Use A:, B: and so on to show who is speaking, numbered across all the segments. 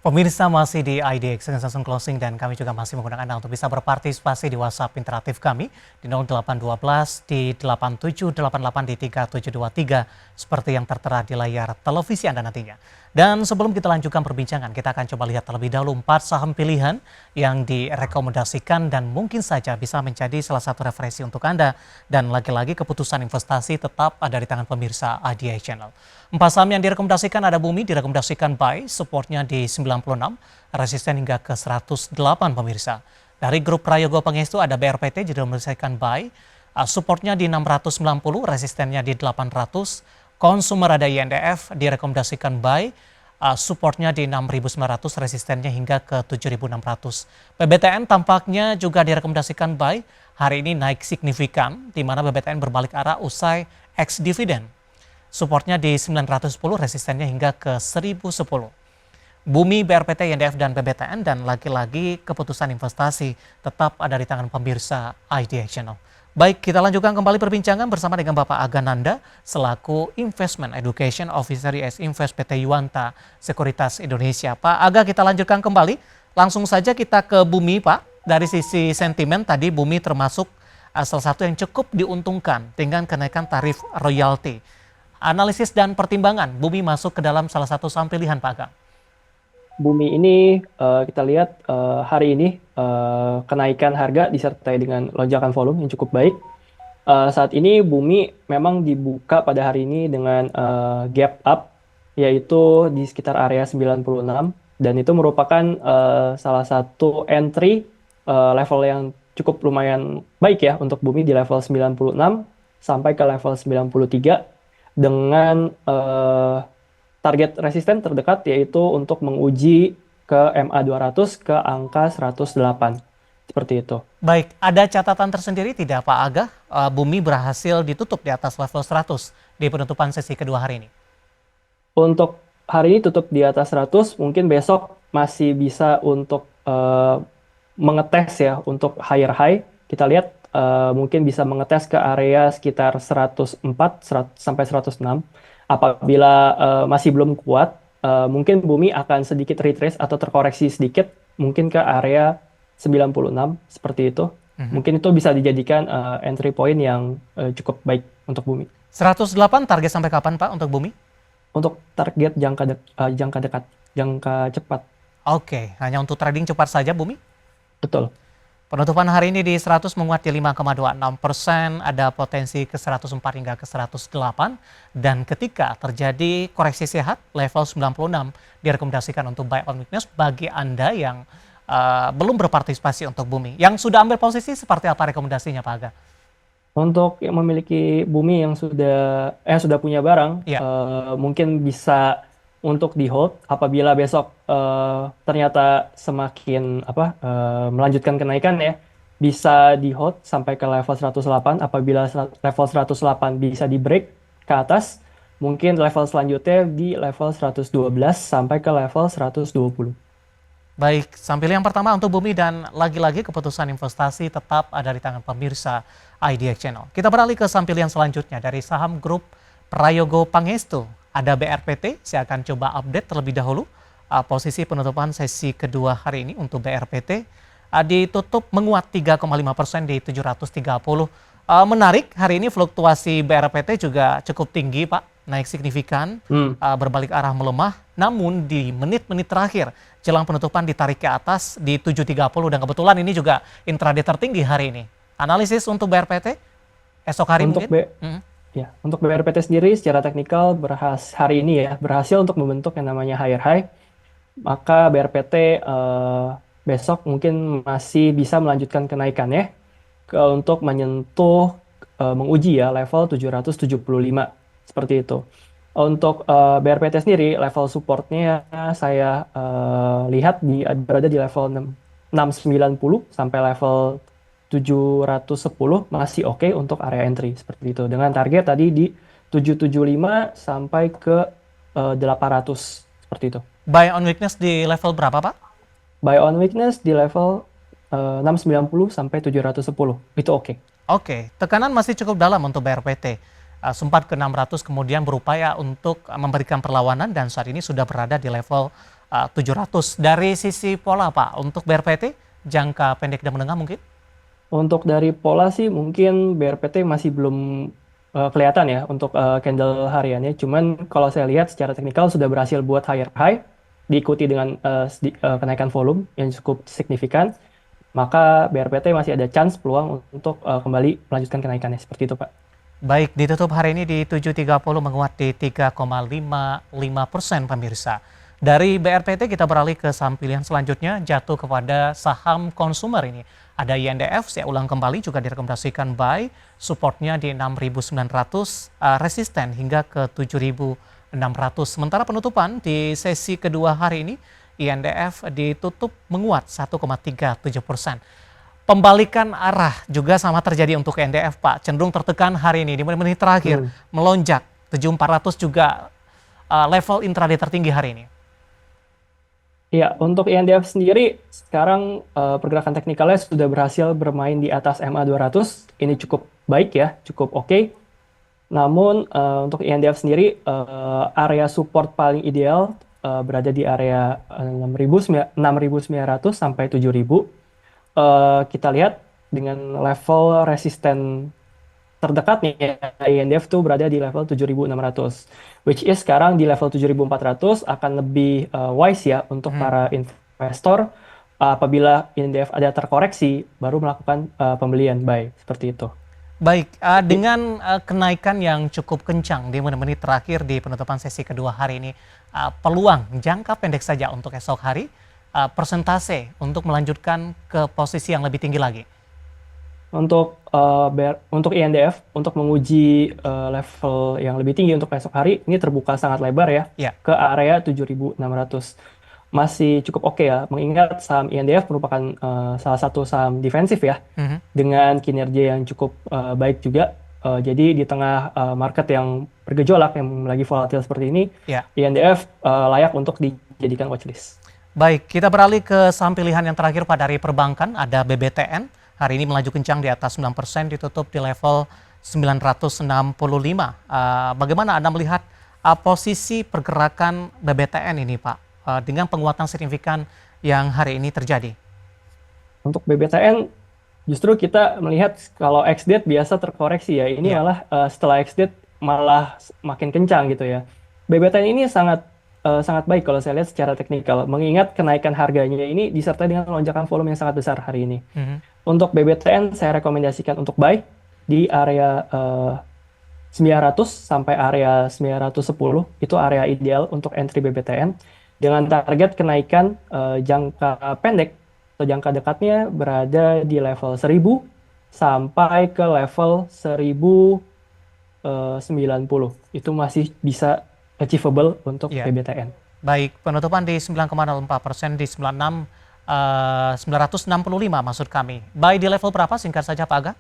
A: Pemirsa masih di IDX langsung closing dan kami juga masih menggunakan Anda untuk bisa berpartisipasi di WhatsApp interaktif kami di 0812 di 8788 di 3723 seperti yang tertera di layar televisi Anda nantinya. Dan sebelum kita lanjutkan perbincangan, kita akan coba lihat terlebih dahulu 4 saham pilihan yang direkomendasikan dan mungkin saja bisa menjadi salah satu referensi untuk Anda. Dan lagi-lagi keputusan investasi tetap ada di tangan pemirsa IDX Channel. 4 saham yang direkomendasikan ada Bumi, direkomendasikan buy, supportnya di 96, resisten hingga ke 108 pemirsa. Dari grup Prayogo Pangestu ada BRPT direkomendasikan buy, supportnya di 690, resistennya di 800, Consumer ada INDF direkomendasikan buy, supportnya di 6.900, resistennya hingga ke 7.600. PBTN tampaknya juga direkomendasikan buy, hari ini naik signifikan, di mana PBTN berbalik arah usai ex dividend. Supportnya di 910, resistennya hingga ke 1010. Bumi, BRPT, INDF, dan PBTN, dan lagi-lagi keputusan investasi tetap ada di tangan pemirsa IDX Channel. Baik, kita lanjutkan kembali perbincangan bersama dengan Bapak Agananda selaku Investment Education Officer IS Invest PT Yuanta Sekuritas Indonesia. Pak Aga, kita lanjutkan kembali. Langsung saja kita ke Bumi, Pak. Dari sisi sentimen tadi Bumi termasuk salah satu yang cukup diuntungkan dengan kenaikan tarif royalti. Analisis dan pertimbangan, Bumi masuk ke dalam salah satu saham pilihan, Pak Aga.
B: Bumi ini kita lihat hari ini kenaikan harga disertai dengan lonjakan volume yang cukup baik. Saat ini Bumi memang dibuka pada hari ini dengan gap up, yaitu di sekitar area 96, dan itu merupakan salah satu entry level yang cukup lumayan baik ya untuk Bumi di level 96 sampai ke level 93 dengan target resisten terdekat yaitu untuk menguji ke MA200 ke angka 108. Seperti itu.
A: Baik, ada catatan tersendiri tidak Pak Aga? Bumi berhasil ditutup di atas level 100 di penutupan sesi kedua hari ini.
B: Untuk hari ini tutup di atas 100, mungkin besok masih bisa untuk mengetes ya untuk higher high. Kita lihat mungkin bisa mengetes ke area sekitar 104 sampai 106. Apabila masih belum kuat, mungkin Bumi akan sedikit retrace atau terkoreksi sedikit, mungkin ke area 96, seperti itu. Mungkin itu bisa dijadikan entry point yang cukup baik untuk Bumi.
A: 108 target sampai kapan Pak untuk Bumi?
B: Untuk target jangka dekat, jangka cepat.
A: Oke, hanya untuk trading cepat saja Bumi?
B: Betul.
A: Penutupan hari ini di 100 menguat di 5,26%, ada potensi ke 104 hingga ke 108. Dan ketika terjadi koreksi sehat, level 96 direkomendasikan untuk buy on weakness bagi Anda yang belum berpartisipasi untuk Bumi. Yang sudah ambil posisi seperti apa rekomendasinya Pak Aga?
B: Untuk yang memiliki Bumi yang sudah punya barang,
A: Ya.
B: mungkin bisa untuk di hold apabila besok ternyata semakin melanjutkan kenaikan ya, bisa di hold sampai ke level 108. Apabila level 108 bisa di break ke atas, mungkin level selanjutnya di level 112 sampai ke level 120.
A: Baik, sambil yang pertama untuk Bumi dan lagi-lagi keputusan investasi tetap ada di tangan pemirsa IDX Channel. Kita beralih ke sampil yang selanjutnya dari saham grup Prayogo Pangestu. Ada BRPT, saya akan coba update terlebih dahulu posisi penutupan sesi kedua hari ini untuk BRPT. Ditutup menguat 3,5% di 730. Menarik, hari ini fluktuasi BRPT juga cukup tinggi Pak, naik signifikan, berbalik arah melemah. Namun di menit-menit terakhir jelang penutupan ditarik ke atas di 730 dan kebetulan ini juga intraday tertinggi hari ini. Analisis untuk BRPT esok hari
B: Untuk
A: mungkin?
B: Ya, untuk BRPT sendiri secara teknikal hari ini ya berhasil untuk membentuk yang namanya higher high. Maka BRPT besok mungkin masih bisa melanjutkan kenaikannya untuk menyentuh menguji ya level 775 seperti itu. Untuk BRPT sendiri level supportnya saya lihat berada di level 690 sampai level 710 masih oke untuk area entry seperti itu. Dengan target tadi di 775 sampai ke 800 seperti itu.
A: Buy on weakness di level berapa Pak?
B: Buy on weakness di level 690 sampai 710 itu oke.
A: Oke, tekanan masih cukup dalam untuk BRPT. Sempat ke 600 kemudian berupaya untuk memberikan perlawanan dan saat ini sudah berada di level 700. Dari sisi pola Pak, untuk BRPT jangka pendek dan menengah mungkin?
B: Untuk dari pola sih mungkin BRPT masih belum kelihatan ya untuk candle hariannya. Cuman kalau saya lihat secara teknikal sudah berhasil buat higher high, diikuti dengan kenaikan volume yang cukup signifikan. Maka BRPT masih ada chance peluang untuk kembali melanjutkan kenaikannya seperti itu, Pak.
A: Baik, ditutup hari ini di 7.30 menguat di 3,55% pemirsa. Dari BRPT kita beralih ke saham pilihan selanjutnya jatuh kepada saham konsumer ini. Ada INDF, saya ulang kembali juga direkomendasikan buy, supportnya di 6.900, resisten hingga ke 7.600. Sementara penutupan di sesi kedua hari ini, INDF ditutup menguat 1,37%. Pembalikan arah juga sama terjadi untuk INDF Pak, cenderung tertekan hari ini di menit-menit terakhir, melonjak 7.400 juga level intraday tertinggi hari ini.
B: Ya, untuk INDF sendiri sekarang pergerakan teknikalnya sudah berhasil bermain di atas MA 200. Ini cukup baik ya, cukup oke. Namun untuk INDF sendiri area support paling ideal berada di area 6.900 sampai 7.000. Kita lihat dengan level resisten terdekatnya INDF tuh berada di level 7.600, which is sekarang di level 7.400 akan lebih wise ya untuk para investor apabila INDF ada terkoreksi baru melakukan pembelian buy seperti itu.
A: Baik, dengan kenaikan yang cukup kencang di menit-menit terakhir di penutupan sesi kedua hari ini, peluang jangka pendek saja untuk esok hari, persentase untuk melanjutkan ke posisi yang lebih tinggi lagi.
B: Untuk INDF untuk menguji level yang lebih tinggi untuk esok hari ini terbuka sangat lebar ya, ke area 7.600. Masih cukup oke ya, mengingat saham INDF merupakan salah satu saham defensif ya, dengan kinerja yang cukup baik juga. Jadi di tengah market yang bergejolak yang lagi volatil seperti ini, INDF layak untuk dijadikan watchlist.
A: Baik, kita beralih ke saham pilihan yang terakhir Pak dari perbankan, ada BBTN. Hari ini melaju kencang di atas 9%, ditutup di level 965. Bagaimana Anda melihat posisi pergerakan BBTN ini Pak, dengan penguatan signifikan yang hari ini terjadi?
B: Untuk BBTN, justru kita melihat kalau ex-date biasa terkoreksi ya, ini malah setelah ex-date malah makin kencang gitu ya. BBTN ini sangat baik kalau saya lihat secara teknikal, mengingat kenaikan harganya ini disertai dengan lonjakan volume yang sangat besar hari ini. Untuk BBTN saya rekomendasikan untuk buy di area 900 sampai area 910, itu area ideal untuk entry BBTN dengan target kenaikan jangka pendek atau jangka dekatnya berada di level 1000 sampai ke level 1090. Itu masih bisa achievable untuk BBTN.
A: Baik, penutupan di 9,04%, di 965 maksud kami. Buy di level berapa singkat saja Pak Aga?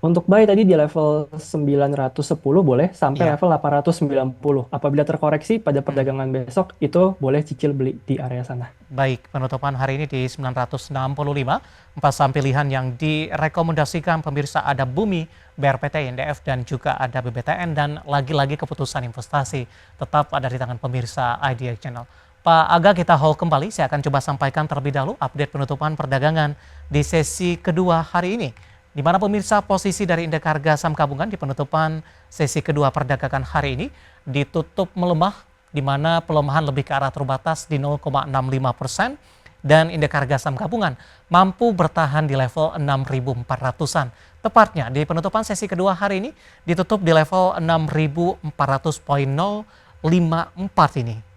B: Untuk buy tadi di level 910 boleh sampai level 890. Apabila terkoreksi pada perdagangan besok itu boleh cicil beli di area sana.
A: Baik, penutupan hari ini di 965. 4 saham pilihan yang direkomendasikan pemirsa ada Bumi, BRPT, INDF dan juga ada BBTN, dan lagi-lagi keputusan investasi tetap ada di tangan pemirsa IDX Channel. Pak Aga, kita hold kembali. Saya akan coba sampaikan terlebih dahulu update penutupan perdagangan di sesi kedua hari ini, di mana pemirsa posisi dari indeks harga saham gabungan di penutupan sesi kedua perdagangan hari ini ditutup melemah, di mana pelemahan lebih ke arah terbatas di 0,65%, dan indeks harga saham gabungan mampu bertahan di level 6.400-an. Tepatnya di penutupan sesi kedua hari ini ditutup di level 6.400.054 ini.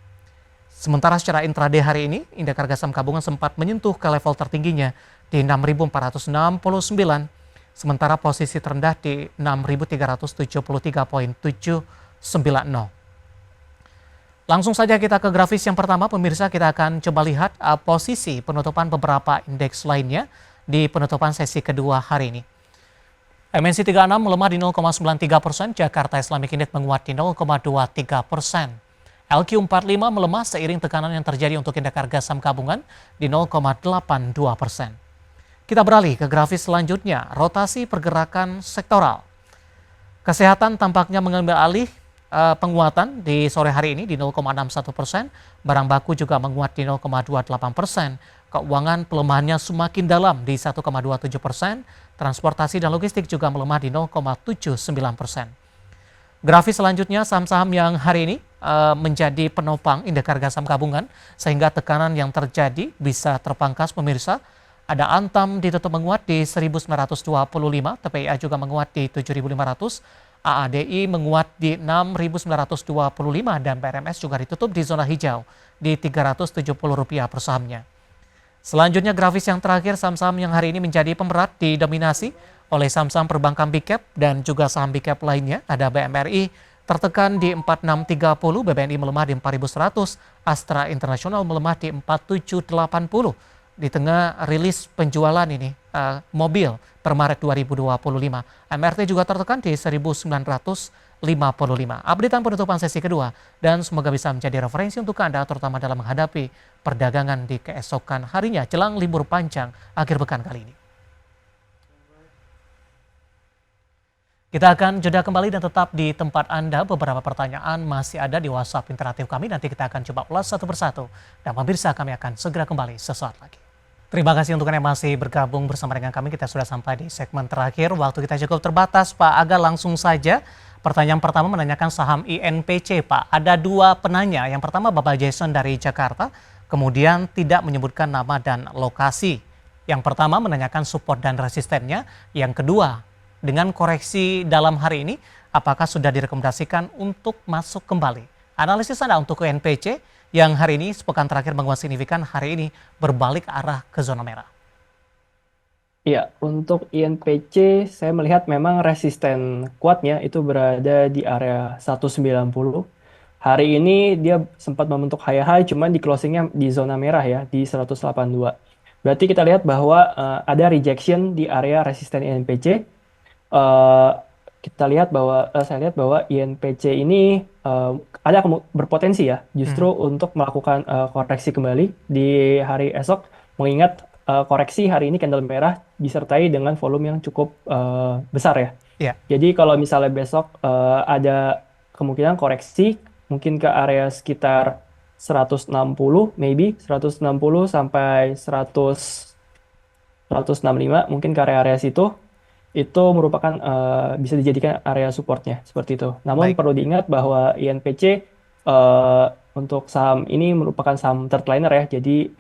A: Sementara secara intraday hari ini, indeks harga saham gabungan sempat menyentuh ke level tertingginya di 6.469, sementara posisi terendah di 6.373.790. Langsung saja kita ke grafis yang pertama, pemirsa. Kita akan coba lihat posisi penutupan beberapa indeks lainnya di penutupan sesi kedua hari ini. MNC 36 melemah di 0,93%, Jakarta Islamic Index menguat di 0,23%. LQ45 melemah seiring tekanan yang terjadi untuk indeks harga saham gabungan di 0,82%. Kita beralih ke grafis selanjutnya, rotasi pergerakan sektoral. Kesehatan tampaknya mengambil alih penguatan di sore hari ini di 0,61%, barang baku juga menguat di 0,28%, keuangan pelemahannya semakin dalam di 1,27%, transportasi dan logistik juga melemah di 0,79%. Grafis selanjutnya saham-saham yang hari ini menjadi penopang indeks harga saham gabungan sehingga tekanan yang terjadi bisa terpangkas pemirsa. Ada Antam ditutup menguat di 1925, TPIA juga menguat di 7.500, AADI menguat di 6.925 dan PRMS juga ditutup di zona hijau di Rp370 per sahamnya. Selanjutnya grafis yang terakhir saham-saham yang hari ini menjadi pemberat didominasi oleh saham-saham perbankan big cap dan juga saham big cap lainnya. Ada BMRI tertekan di 4630, BBNI melemah di 4100, Astra Internasional melemah di 4780. Di tengah rilis penjualan ini mobil per Maret 2025. MRT juga tertekan di 1955. Updatean penutupan sesi kedua dan semoga bisa menjadi referensi untuk Anda terutama dalam menghadapi perdagangan di keesokan harinya jelang libur panjang akhir pekan kali ini. Kita akan jeda kembali dan tetap di tempat Anda. Beberapa pertanyaan masih ada di WhatsApp interaktif kami. Nanti kita akan coba ulas satu persatu. Dan pemirsa kami akan segera kembali sesaat lagi. Terima kasih untuk Anda yang masih bergabung bersama dengan kami. Kita sudah sampai di segmen terakhir. Waktu kita cukup terbatas, Pak. Aga langsung saja. Pertanyaan pertama menanyakan saham INPC, Pak. Ada dua penanya. Yang pertama Bapak Jason dari Jakarta. Kemudian tidak menyebutkan nama dan lokasi. Yang pertama menanyakan support dan resistennya. Yang kedua, dengan koreksi dalam hari ini, apakah sudah direkomendasikan untuk masuk kembali? Analisis Anda untuk INPC yang hari ini sepekan terakhir menguat signifikan, hari ini berbalik arah ke zona merah.
B: Iya, untuk INPC saya melihat memang resisten kuatnya itu berada di area 190. Hari ini dia sempat membentuk high cuman di closingnya di zona merah ya, di 182. Berarti kita lihat bahwa ada rejection di area resisten INPC. Kita lihat bahwa saya lihat bahwa INPC ini ada berpotensi ya justru untuk melakukan koreksi kembali di hari esok, mengingat koreksi hari ini candle merah disertai dengan volume yang cukup besar ya.
A: Yeah.
B: Jadi kalau misalnya besok ada kemungkinan koreksi mungkin ke area sekitar 160 maybe 160 sampai 165 mungkin ke area situ. Itu merupakan bisa dijadikan area supportnya seperti itu. Namun perlu diingat bahwa INPC untuk saham ini merupakan saham third liner ya. Jadi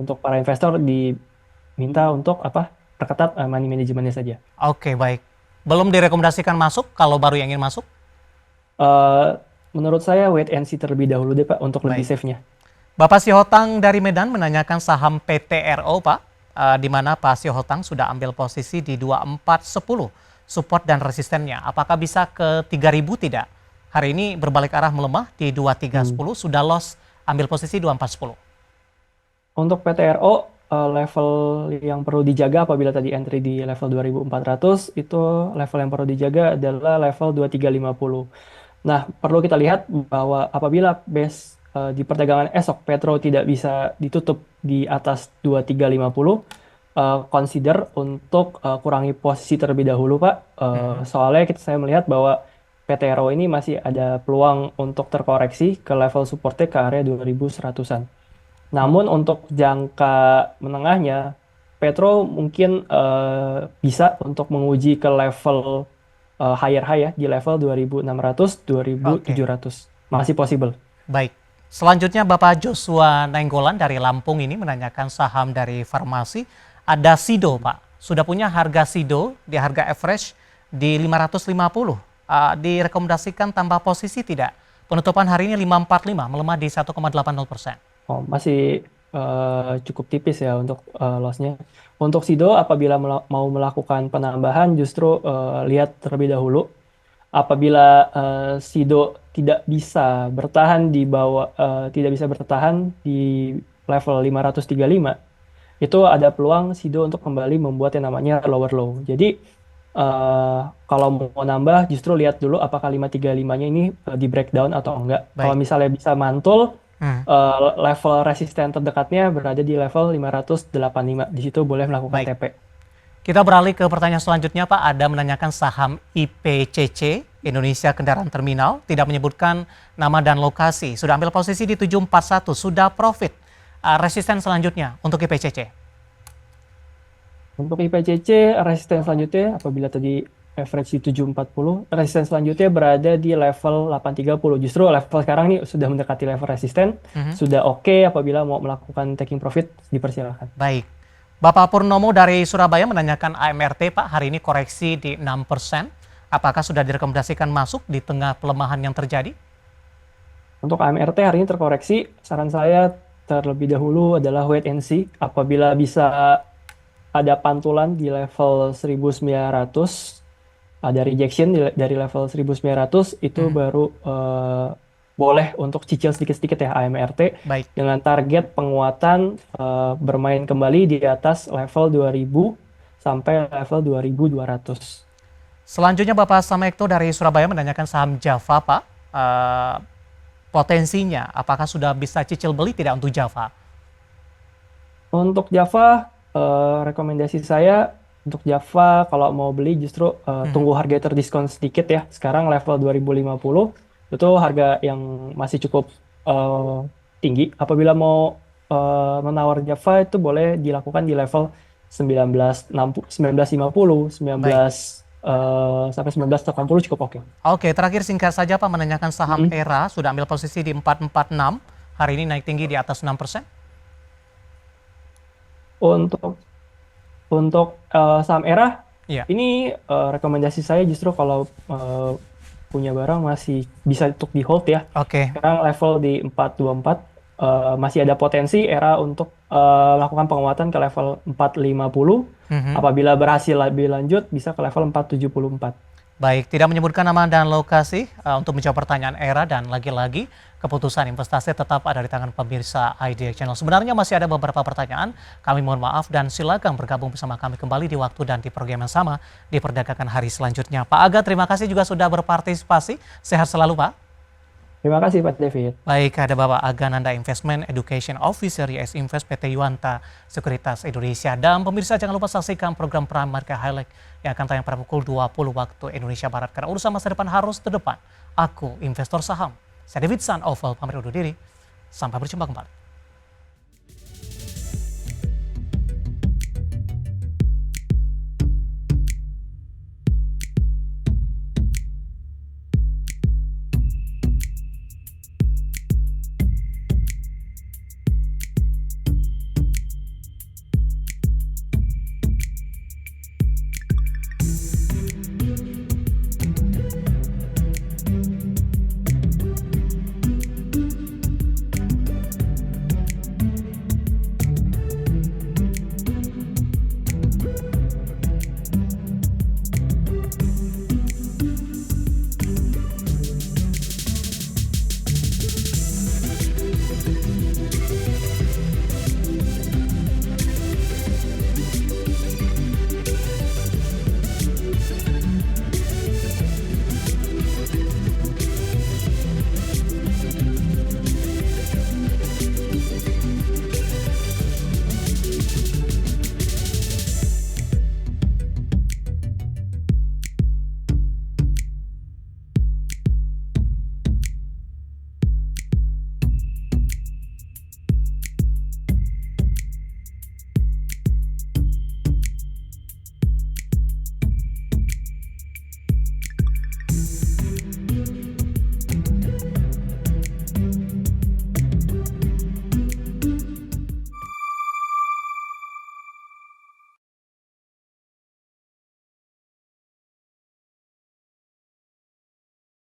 B: untuk para investor diminta untuk perketat money manajemennya saja.
A: Oke, baik. Belum direkomendasikan masuk kalau baru yang ingin masuk?
B: Menurut saya wait and see terlebih dahulu deh Pak untuk lebih safe-nya.
A: Bapak Sihotang dari Medan menanyakan saham PTRO Pak. Di mana Pak Sihotang sudah ambil posisi di 2410 support dan resistennya. Apakah bisa ke 3000 tidak? Hari ini berbalik arah melemah di 2310, sudah loss ambil posisi 2410.
B: Untuk PTRO level yang perlu dijaga apabila tadi entry di level 2400 itu level yang perlu dijaga adalah level 2350. Nah, perlu kita lihat bahwa apabila base di perdagangan esok Petro tidak bisa ditutup di atas 2350, consider untuk kurangi posisi terlebih dahulu Pak. Soalnya saya melihat bahwa PTRO ini masih ada peluang untuk terkoreksi ke level supportnya ke area 2100-an. Namun untuk jangka menengahnya Petro mungkin bisa untuk menguji ke level higher high ya di level 2600 2700. Masih possible.
A: Baik. Selanjutnya Bapak Joshua Nainggolan dari Lampung ini menanyakan saham dari farmasi. Ada Sido Pak, sudah punya harga Sido di harga average di 550. Direkomendasikan tambah posisi tidak? Penutupan hari ini 545, melemah di 1,80%.
B: Oh, masih cukup tipis ya untuk loss-nya. Untuk Sido apabila mau melakukan penambahan justru lihat terlebih dahulu. Apabila Sido tidak bisa bertahan di bawah di level 535, itu ada peluang Sido untuk kembali membuat yang namanya lower low. Jadi kalau mau nambah justru lihat dulu apakah 535-nya ini di breakdown atau enggak. Kalau misalnya bisa mantul, level resisten terdekatnya berada di level 585. Di situ boleh melakukan TP.
A: Kita beralih ke pertanyaan selanjutnya Pak. Ada menanyakan saham IPCC Indonesia Kendaraan Terminal tidak menyebutkan nama dan lokasi. Sudah ambil posisi di 741, sudah profit. Resisten selanjutnya untuk IPCC.
B: Untuk IPCC, resisten selanjutnya apabila tadi average di 740, resisten selanjutnya berada di level 830. Justru level sekarang nih sudah mendekati level resisten, sudah oke apabila mau melakukan taking profit, dipersilakan.
A: Baik. Bapak Purnomo dari Surabaya menanyakan AMRT, Pak, hari ini koreksi di 6%. Apakah sudah direkomendasikan masuk di tengah pelemahan yang terjadi?
B: Untuk AMRT hari ini terkoreksi, saran saya terlebih dahulu adalah wait and see. Apabila bisa ada pantulan di level 1900, ada rejection dari level 1900, itu baru boleh untuk cicil sedikit-sedikit ya AMRT.
A: Baik.
B: Dengan target penguatan bermain kembali di atas level 2000 sampai level 2200.
A: Selanjutnya Bapak Samekto dari Surabaya menanyakan saham Java, Pak. Potensinya, apakah sudah bisa cicil beli tidak untuk Java?
B: Untuk Java, rekomendasi saya untuk Java kalau mau beli justru tunggu harga terdiskon sedikit ya. Sekarang level 2050 itu harga yang masih cukup tinggi. Apabila mau menawar Java itu boleh dilakukan di level 1950, 1950, 19 sampai 1980 cukup oke.
A: Oke, terakhir singkat saja Pak menanyakan saham ERA sudah ambil posisi di 446. Hari ini naik tinggi di atas 6%.
B: Untuk saham ERA,
A: Iya.
B: ini rekomendasi saya justru kalau punya barang masih bisa untuk di hold ya.
A: Oke.
B: Sekarang level di 424, masih ada potensi ERA untuk melakukan penguatan ke level 450. Apabila berhasil lebih lanjut bisa ke level 474.
A: Baik, tidak menyebutkan nama dan lokasi untuk menjawab pertanyaan ERA, dan lagi-lagi keputusan investasi tetap ada di tangan pemirsa IDX Channel. Sebenarnya masih ada beberapa pertanyaan, kami mohon maaf dan silakan bergabung bersama kami kembali di waktu dan di program yang sama di perdagangan hari selanjutnya. Pak Aga, terima kasih juga sudah berpartisipasi. Sehat selalu, Pak.
B: Terima kasih Pak David.
A: Baik, ada Bapak Aga Nanda, Investment Education Officer YS Invest PT Yuanta Sekuritas Indonesia. Dan pemirsa jangan lupa saksikan program Prime Market Highlight yang akan tayang pada pukul 20 waktu Indonesia Barat. Karena urusan masa depan harus terdepan. Aku investor saham. Saya David San Oval, pamit undur diri. Sampai berjumpa kembali.